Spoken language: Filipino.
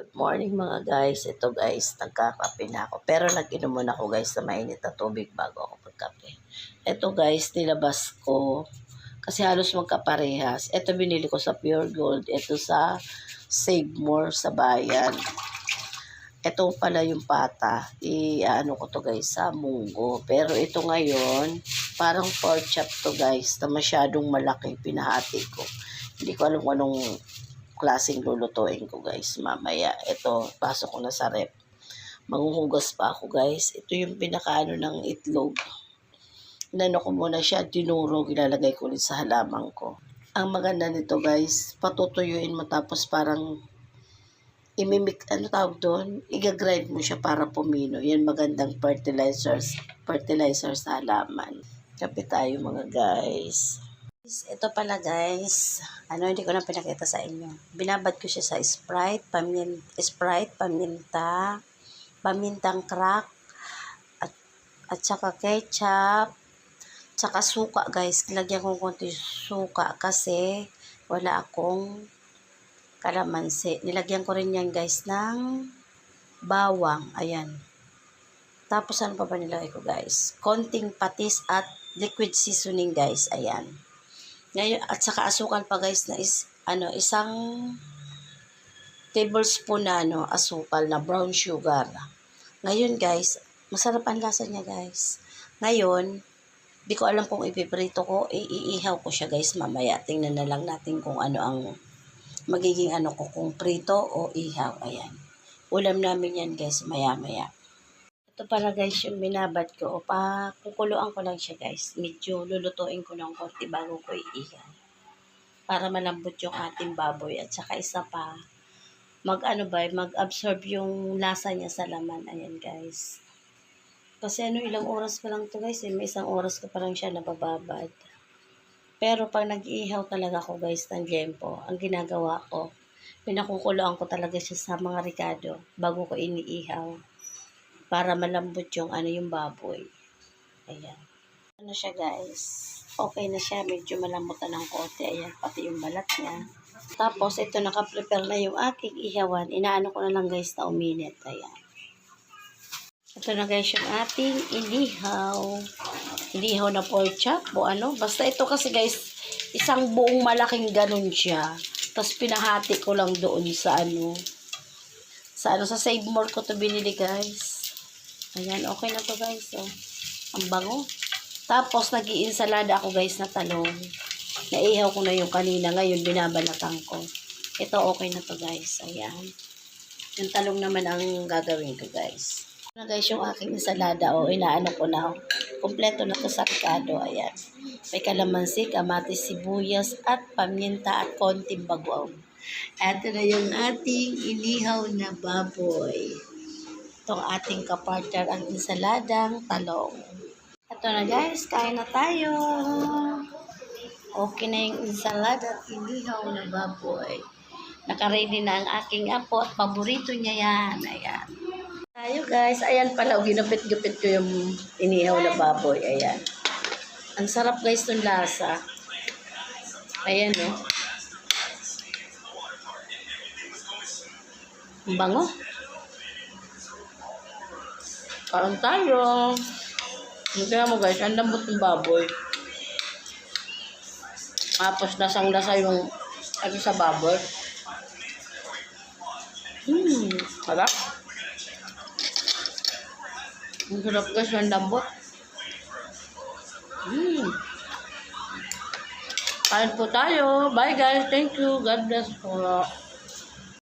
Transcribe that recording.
Good morning mga guys. Ito guys, nagkakape na ako. Pero nag-inom muna ako guys sa mainit na tubig bago ako magkape. Ito guys, nilabas ko kasi halos magkaparehas. Ito binili ko sa Pure Gold. Ito sa Save More sa bayan. Ito pala yung pata. Ano ko to guys sa munggo. Pero ito ngayon, parang pork chop to guys na masyadong malaki. Pinahati ko. Hindi ko alam kung anong klaseng lulutuin ko guys mamaya. Ito, pasok ko na sa rep. Manghuhugas pa ako guys. Ito yung pinakaano ng itlog. Inano ko muna siya, dinurog, ilalagay ko ulit sa halaman ko. Ang maganda nito guys, patutuyuin mo tapos parang imimik, ano tawag doon? Iga-grind mo siya para pumino. Yan magandang fertilizer sa halaman. Kape tayo mga guys. Ito pala guys, hindi ko na pinakita sa inyo. Binabad ko siya sa Sprite, paminta, pamintang crack, at saka ketchup, saka suka guys. Lagyan ko konti suka kasi wala akong kalamansi. Nilagyan ko rin yan guys ng bawang. Ayan. Tapos ano pa ba nilagay ko guys? Konting patis at liquid seasoning guys. Ayan. Ngayon, at saka asukal pa guys na isang tablespoon na asukal na brown sugar. Ngayon guys, masarap ang lasa niya guys. Ngayon, di ko alam kung ipiprito ko, iihaw ko siya guys mamaya. Tingnan na lang natin kung ano ang magiging ko, kung prito o ihaw. Ayan. Ulam namin yan guys, maya-maya. Ito pala guys yung binabad ko. Kukuluan ko lang siya guys. Medyo lulutuin ko ng konti bago ko iihaw. Para malambot yung ating baboy. At saka isa pa, mag-absorb yung lasa niya sa laman. Ayan guys. Kasi ilang oras pa lang to guys. May isang oras ko pa lang siya nabababad. Pero pag nag-iihaw talaga ako guys ng jempo, ang ginagawa ko, pinakukuluan ko talaga siya sa mga ricado bago ko iniihaw. Para malambot yung yung baboy. Ayan. Ano siya guys? Okay na siya. Medyo malambot na ng konti. Ayan. Pati yung balat niya. Tapos ito naka-prepare na yung aking ihawan. Inaano ko na lang guys na uminit. Ayan. Ito na guys yung ating inihaw. Inihaw na pork chop o Basta ito kasi guys, isang buong malaking ganun siya. Tapos pinahati ko lang doon sa sa Save More ko to binili guys. Ayan, okay na to guys. Oh. Ang bango. Tapos, nag-iinsalada ako guys na talong. Naihaw ko na yung kanina. Ngayon, binabalatan ko. Ito, okay na to guys. Ayan. Yung talong naman ang gagawin ko guys. Ito na guys yung aking insalada. Inaano ko na. Kompleto na to sa ricado. Ayan. May kalamansi, kamatis, sibuyas, at paminta at konting bagoong. Ito na yung ating inihaw na baboy. Itong ating kapartner ang insaladang talong. Ito na guys, kain na tayo. Okay na yung insalada at inihaw na baboy. Nakaready na ang aking apo at paborito niya yan. Ayan. Tayo guys, ayan pala, ginupit-gupit ko yung inihaw na baboy. Ayan. Ang sarap guys ng lasa. Ayan Ang bango. Kain tayo. Tingnan mo guys, ang lambot ng baboy. Tapos lasang-lasa yung sa baboy. Sarap. Ang sarap guys, ang lambot. Kain po tayo. Bye guys. Thank you. God bless po.